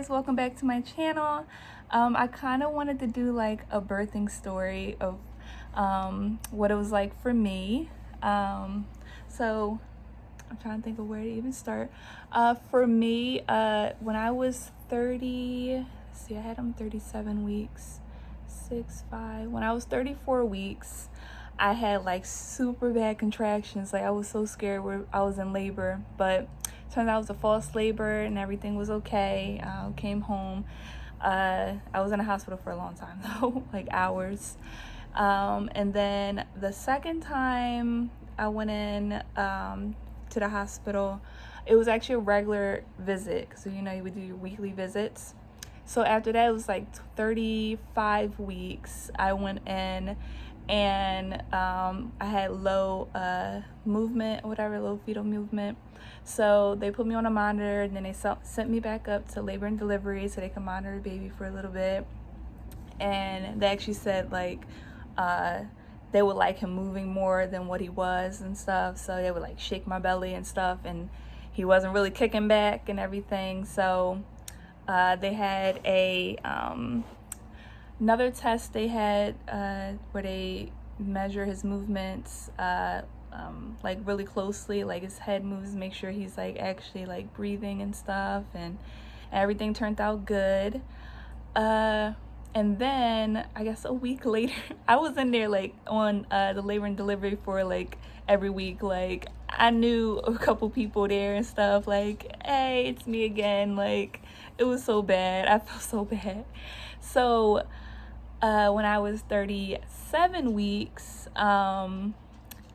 guys, welcome back to my channel. I kind of wanted to do like a birthing story of what it was like for me. So I'm trying to think of where to even start. For me, when I was 30, I had him 37 weeks, 6, 5. When I was 34 weeks, I had like super bad contractions. Like I was so scared where I was in labor, but turns out it was a false labor and everything was okay. Came home. I was in a hospital for a long time though, like hours. And then the second time I went in to the hospital, it was actually a regular visit. So you would do your weekly visits. So after that, it was like 35 weeks. I went in and I had low movement or whatever, low fetal movement. So they put me on a monitor and then they sent me back up to labor and delivery so they could monitor the baby for a little bit. And they actually said like they would like him moving more than what he was and stuff. So they would like shake my belly and stuff, and he wasn't really kicking back and everything. So they had another test they had where they measure his movements like really closely, like his head moves, make sure he's like actually like breathing and stuff, and everything turned out good. And then I guess a week later, I was in there like on the labor and delivery for like every week. Like I knew a couple people there and stuff, like, hey, it's me again. Like it was so bad. I felt so bad. So when I was 37 weeks,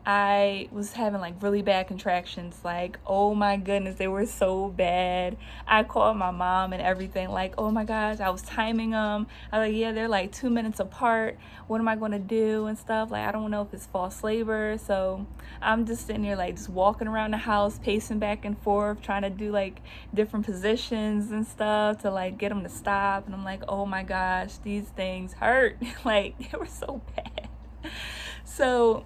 I was having like really bad contractions. Like, oh my goodness, they were so bad. I called my mom and everything, like, oh my gosh, I was timing them. I was like, yeah, they're like 2 minutes apart. What am I going to do and stuff? Like, I don't know if it's false labor. So I'm just sitting there like just walking around the house, pacing back and forth, trying to do like different positions and stuff to like get them to stop. And I'm like, oh my gosh, these things hurt. Like they were so bad. So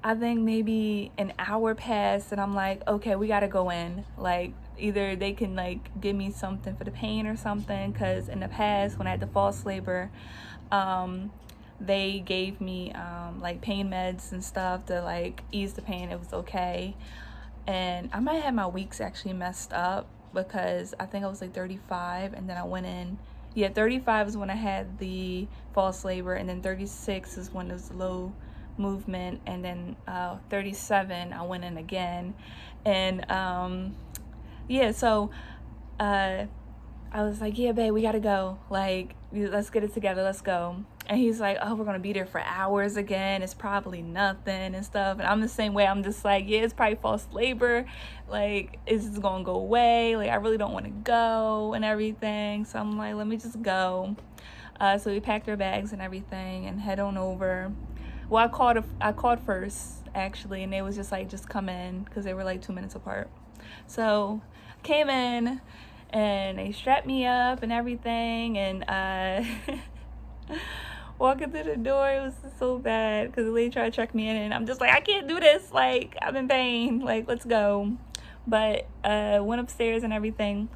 I think maybe an hour passed and I'm like, okay, we gotta go in. Like either they can like give me something for the pain or something, because in the past when I had the false labor, they gave me like pain meds and stuff to like ease the pain. It was okay. And I might have my weeks actually messed up, because I think I was like 35 and then I went in. Yeah, 35 is when I had the false labor, and then 36 is when it was low movement, and then 37 I went in again. And yeah, so I was like, yeah babe, we gotta go, like let's get it together, let's go. And he's like, oh, we're gonna be there for hours again, it's probably nothing and stuff. And I'm the same way. I'm just like, yeah, it's probably false labor, like it's just gonna go away, like I really don't want to go and everything. So I'm like, let me just go. So we packed our bags and everything and head on over. Well, I called first actually, and they was just like, just come in, because they were like 2 minutes apart. So came in and they strapped me up and everything, and walking through the door, it was so bad because the lady tried to check me in, and I'm just like, I can't do this, like I'm in pain, like let's go. But went upstairs and everything,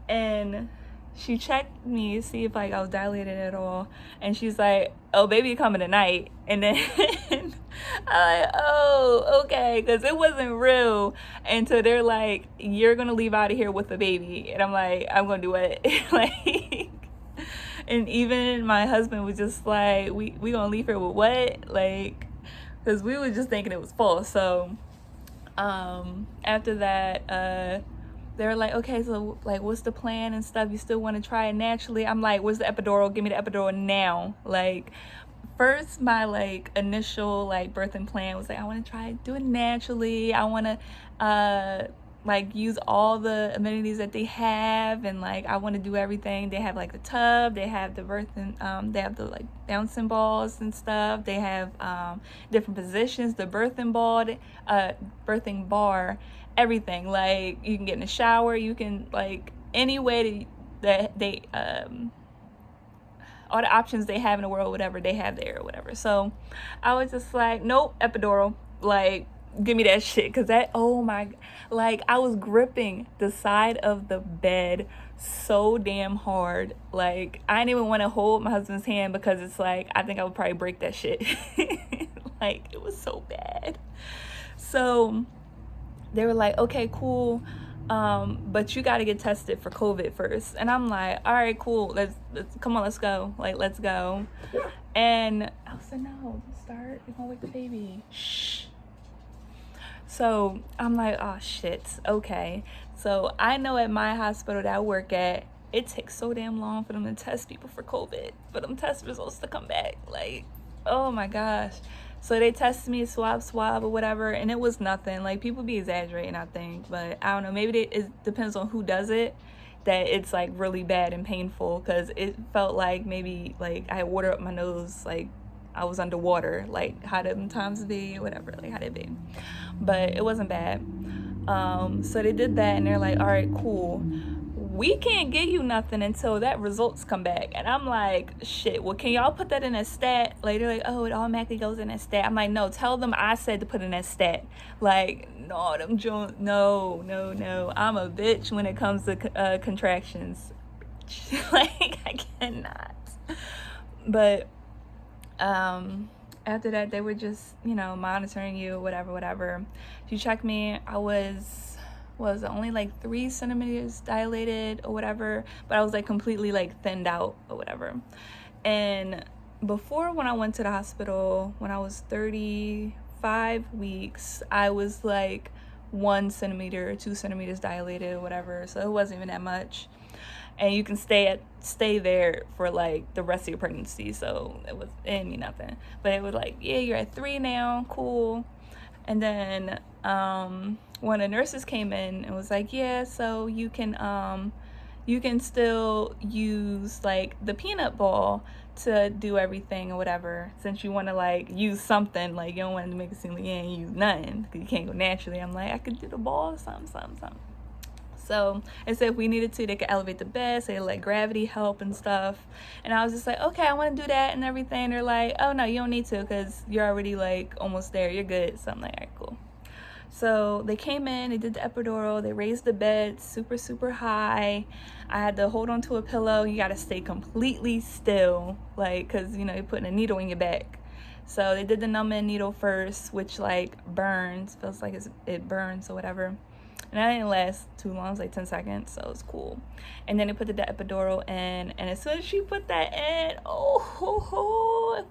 and she checked me to see if like I was dilated at all, and she's like, oh, baby coming tonight. And then I'm like, oh, okay, because it wasn't real until they're like, you're gonna leave out of here with the baby. And I'm like, I'm gonna do it. Like, and even my husband was just like, we gonna leave here with what? Like, because we were just thinking it was false. So after that, they were like, okay, so like what's the plan and stuff? You still want to try it naturally? I'm like, where's the epidural? Give me the epidural now. Like first my like initial like birthing plan was like, I want to try do it naturally. I want to like use all the amenities that they have, and like I want to do everything. They have like the tub, they have the birthing, they have the like bouncing balls and stuff, they have different positions, the birthing bar, everything. Like you can get in the shower, you can like any way that they all the options they have in the world, whatever they have there or whatever. So I was just like, nope, epidural. Like give me that shit, because that, oh my, like, I was gripping the side of the bed so damn hard. Like, I didn't even want to hold my husband's hand, because it's like, I think I would probably break that shit. Like, it was so bad. So they were like, okay, cool, but you got to get tested for COVID first. And I'm like, all right, cool, let's come on, let's go, like, let's go. And I was like, no, don't start, you're gonna wake the baby, shh. So I'm like, oh shit, okay. So I know at my hospital that I work at, it takes so damn long for them to test people for COVID, for them test results to come back. Like, oh my gosh. So they tested me, swab or whatever, and it was nothing. Like, people be exaggerating, I think, but I don't know. Maybe it depends on who does it, that it's like really bad and painful, because it felt like maybe like I had water up my nose, like I was underwater, like how them times be, whatever, like how they be. But it wasn't bad. So they did that, and they're like, all right, cool, we can't give you nothing until that results come back. And I'm like, shit, well, can y'all put that in a stat? Like, they're like, oh, it automatically goes in a stat. I'm like, no, tell them I said to put in a stat. Like, no, no, I'm a bitch when it comes to contractions. Like, I cannot. But after that, they were just, monitoring you, whatever. She checked me. I was only like 3 centimeters dilated or whatever, but I was like completely like thinned out or whatever. And before, when I went to the hospital, when I was 35 weeks, I was like 1 centimeter or 2 centimeters dilated or whatever, so it wasn't even that much. And you can stay there for like the rest of your pregnancy, so it didn't mean nothing. But it was like, yeah, you're at 3 now, cool. And then one of the nurses came in and was like, yeah, so you can still use like the peanut ball to do everything or whatever, since you want to like use something, like you don't want to make it seem like you ain't use nothing, because you can't go naturally. I'm like, I could do the ball, something. So I said if we needed to, they could elevate the bed, so they let gravity help and stuff. And I was just like, okay, I want to do that and everything. They're like, oh no, you don't need to, because you're already like almost there, you're good. So I'm like, all right, cool. So they came in, they did the epidural, they raised the bed super high. I had to hold on to a pillow. You got to stay completely still, like, because you're putting a needle in your back. So they did the numbing needle first, which like burns, feels like it burns or whatever. And that didn't last too long, it was like 10 seconds, so it was cool. And then they put the epidural in, and as soon as she put that in, it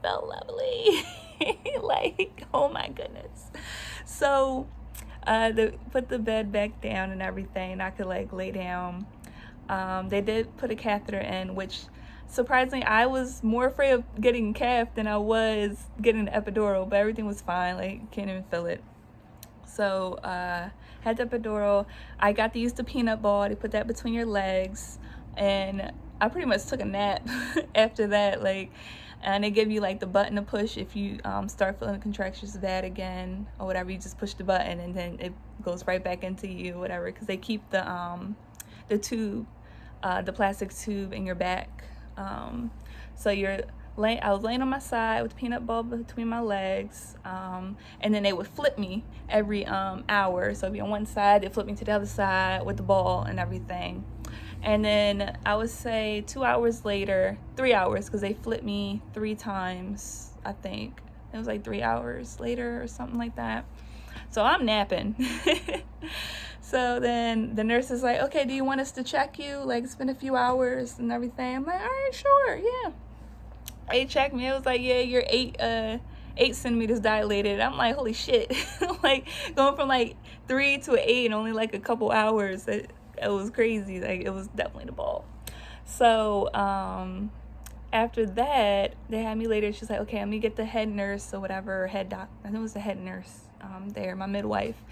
felt lovely. Like, oh my goodness. So they put the bed back down and everything, and I could like lay down. They did put a catheter in, which surprisingly, I was more afraid of getting calf than I was getting the epidural, but everything was fine, like can't even feel it. So had the epidural. I got to use the peanut ball. They put that between your legs, and I pretty much took a nap after that. Like, and they give you like the button to push if you start feeling the contractions bad again or whatever. You just push the button, and then it goes right back into you, whatever. Because they keep the tube, the plastic tube in your back. So I was laying on my side with the peanut ball between my legs, and then they would flip me every hour. So I'd be on one side, they'd flip me to the other side with the ball and everything. And then I would say 2 hours later, 3 hours, because they flipped me 3 times, I think. It was like 3 hours later or something like that. So I'm napping. So then the nurse is like, okay, do you want us to check you? Like, it's been a few hours and everything. I'm like, all right, sure, yeah. They checked me. It was like, yeah, you're 8 centimeters dilated. I'm like, holy shit. Like, going from like 3 to 8 in only like a couple hours. It was crazy. Like, it was definitely the ball. So after that, they had me later. She's like, okay, let me get the head nurse or whatever, head doc. I think it was the head nurse there, my midwife.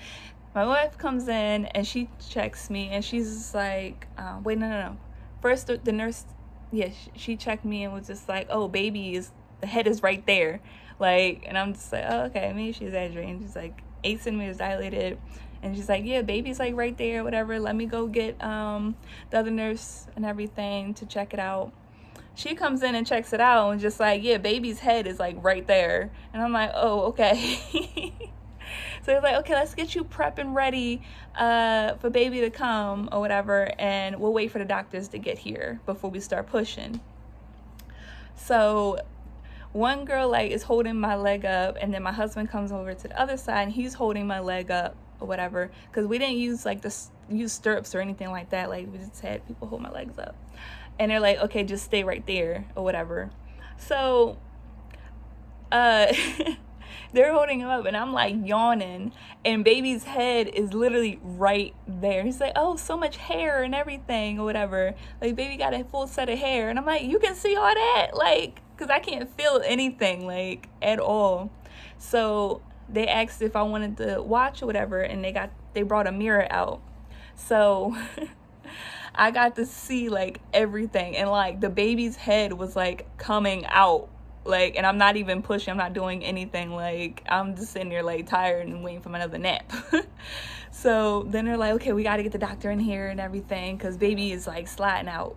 My wife comes in and she checks me, and she's just like, wait, no. First, the nurse, yeah, she checked me and was just like, oh, the head is right there. Like, and I'm just like, oh, okay, maybe she's exaggerating. She's like 8 centimeters dilated. And she's like, yeah, baby's like right there, whatever. Let me go get the other nurse and everything to check it out. She comes in and checks it out and just like, yeah, baby's head is like right there. And I'm like, oh, okay. So it's like, okay, let's get you prepped and ready for baby to come or whatever, and we'll wait for the doctors to get here before we start pushing. So one girl like is holding my leg up, and then my husband comes over to the other side and he's holding my leg up or whatever, because we didn't use like use stirrups or anything like that. Like, we just had people hold my legs up, and they're like, okay, just stay right there or whatever. So they're holding him up, and I'm like yawning, and baby's head is literally right there. He's like, oh, so much hair and everything or whatever. Like, baby got a full set of hair. And I'm like, you can see all that? Like, because I can't feel anything, like, at all. So they asked if I wanted to watch or whatever, and they brought a mirror out. So I got to see, like, everything. And, like, the baby's head was, like, coming out. Like, and I'm not even pushing, I'm not doing anything. Like, I'm just sitting there, like, tired and waiting for another nap. So then they're like, okay, we got to get the doctor in here and everything, because baby is, like, sliding out.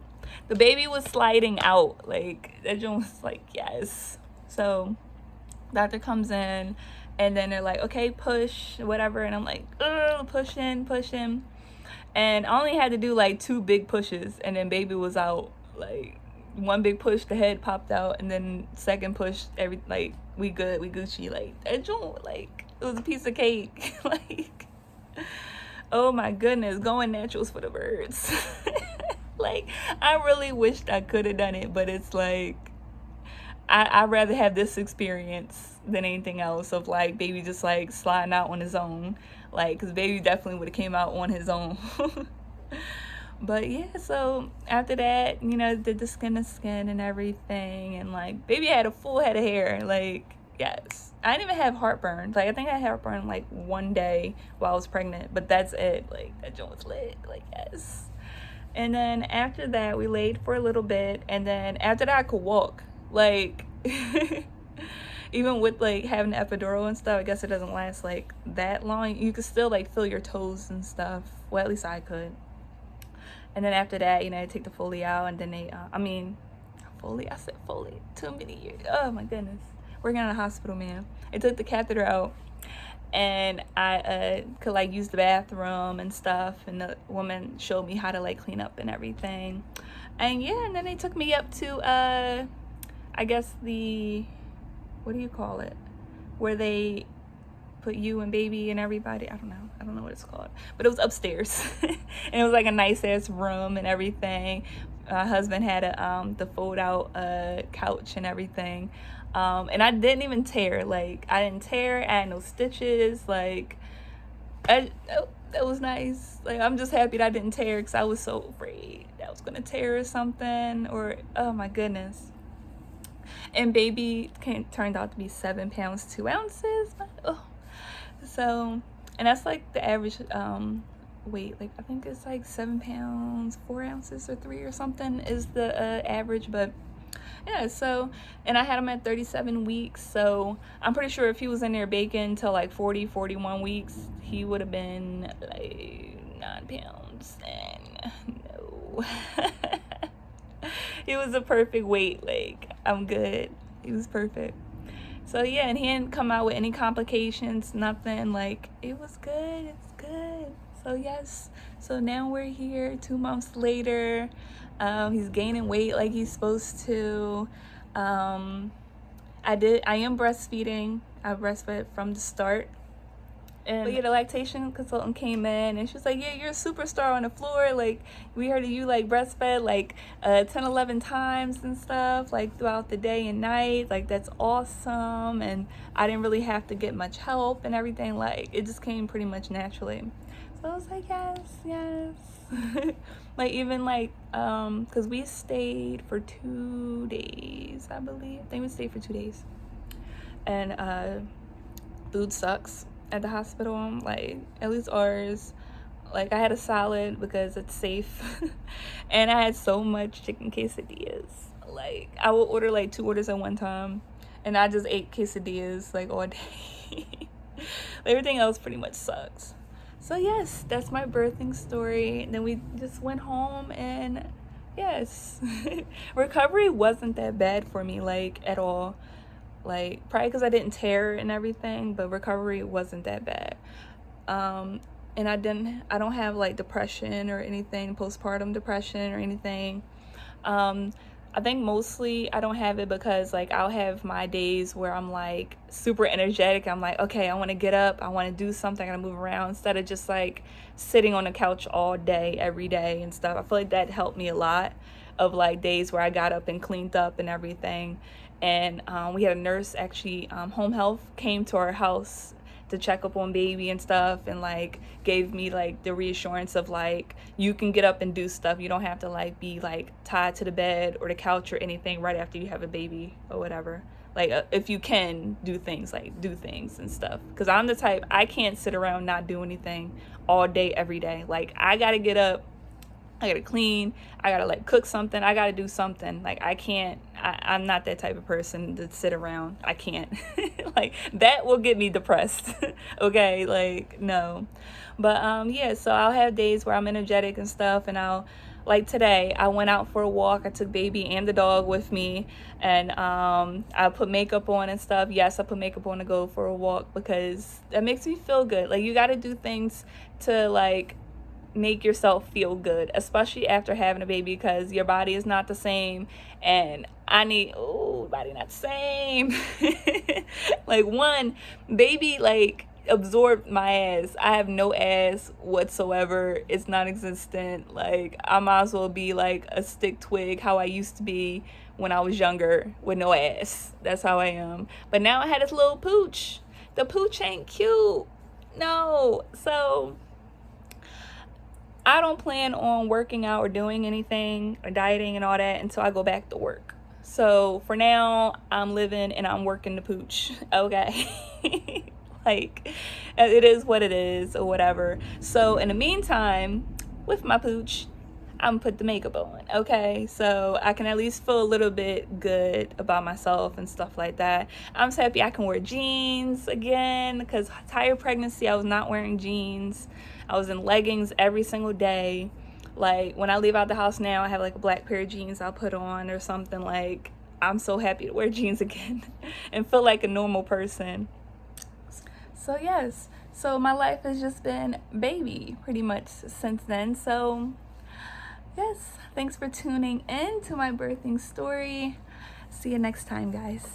The baby was sliding out. Like, that joint was like, yes. So doctor comes in, and then they're like, okay, push, whatever. And I'm like, pushing. And I only had to do, like, 2 big pushes, and then baby was out. Like, one big push, the head popped out, and then second push, like, we good, we Gucci. Like, that joint, like, it was a piece of cake. Like, oh my goodness, going naturals for the birds. Like, I really wished I could have done it, but it's like, I'd rather have this experience than anything else of, like, baby just, like, sliding out on his own. Like, because baby definitely would have came out on his own. But yeah, so after that, you know, did the skin to skin and everything, and like, baby had a full head of hair. Like, yes, I didn't even have heartburn. Like, I think I had heartburn like one day while I was pregnant, but that's it. Like, that joint was lit. Like, yes. And then after that, we laid for a little bit, and then after that, I could walk. Like, even with like having the epidural and stuff, I guess it doesn't last like that long. You could still like feel your toes and stuff. Well, at least I could. And then after that, you know, they take the Foley out, and then they, Foley, I said Foley, too many years. Oh my goodness. Working in a hospital, man. They took the catheter out, and I could like use the bathroom and stuff, and the woman showed me how to like clean up and everything. And yeah, and then they took me up to, I guess what do you call it? Where they put you and baby and everybody. I don't know what it's called, but it was upstairs. And it was like a nice ass room and everything. My husband had the fold out couch and everything, and I didn't even tear. Like, I didn't tear. I had no stitches. Like, that was nice. Like, I'm just happy that I didn't tear, because I was so afraid that I was gonna tear or something, or oh my goodness. And baby turned out to be 7 pounds 2 ounces. Oh. So, and that's like the average weight. Like, I think it's like 7 pounds 4 ounces or 3 or something is the average. But yeah, so, and I had him at 37 weeks. So I'm pretty sure if he was in there baking till like 41 weeks, he would have been like 9 pounds. And no. He was a perfect weight. Like, I'm good. He was perfect. So yeah, and he didn't come out with any complications, nothing. Like, it was good. It's good. So yes. So now we're here 2 months later. He's gaining weight like he's supposed to. I am breastfeeding. I breastfed from the start. And the lactation consultant came in, and she was like, yeah, you're a superstar on the floor. Like, we heard of you like breastfed like 10 11 times and stuff, like throughout the day and night. Like, that's awesome. And I didn't really have to get much help and everything. Like, it just came pretty much naturally. So I was like, yes. Like, even like because we stayed for 2 days, I believe. I think we stayed for 2 days. And food sucks at the hospital. Like, at least ours. Like, I had a salad because it's safe. And I had so much chicken quesadillas. Like, I would order like 2 orders at one time, and I just ate quesadillas like all day. Everything else pretty much sucks. So yes, that's my birthing story. And then we just went home, and yes. Recovery wasn't that bad for me, like, at all. like probably because I didn't tear and everything, but recovery wasn't that bad. And I don't have like depression or anything, postpartum depression or anything. I think mostly I don't have it because like I'll have my days where I'm like super energetic. I'm like, okay, I want to get up, I want to do something, I gotta move around, instead of just like sitting on the couch all day every day and stuff. I feel like that helped me a lot, of like days where I got up and cleaned up and everything. And we had a nurse, actually, home health came to our house to check up on baby and stuff, and like gave me like the reassurance of like, you can get up and do stuff, you don't have to like be like tied to the bed or the couch or anything right after you have a baby or whatever. Like if you can do things, like do things and stuff, because I'm the type, I can't sit around not do anything all day every day. Like I gotta get up, I gotta clean, I gotta like cook something, I gotta do something. Like I can't, I'm not that type of person to sit around. I can't. Like that will get me depressed. Okay, like no. But yeah, so I'll have days where I'm energetic and stuff, and I'll, like today I went out for a walk, I took baby and the dog with me, and I put makeup on and stuff. Yes, I put makeup on to go for a walk because that makes me feel good. Like you gotta do things to like make yourself feel good, especially after having a baby, because your body is not the same. And I need, oh, body not the same. Like one, baby like absorbed my ass. I have no ass whatsoever. It's non-existent. Like I might as well be like a stick twig, how I used to be when I was younger with no ass. That's how I am. But now I had this little pooch. The pooch ain't cute. No. So I don't plan on working out or doing anything or dieting and all that until I go back to work. So for now, I'm living and I'm working the pooch. Okay. Like it is what it is or whatever. So in the meantime, with my pooch, I'm put the makeup on, okay? So I can at least feel a little bit good about myself and stuff like that. I'm so happy I can wear jeans again, because entire pregnancy I was not wearing jeans. I was in leggings every single day. Like when I leave out the house now, I have like a black pair of jeans I'll put on or something. Like I'm so happy to wear jeans again and feel like a normal person. So yes, so my life has just been baby pretty much since then. So yes, thanks for tuning in to my birthing story. See you next time, guys.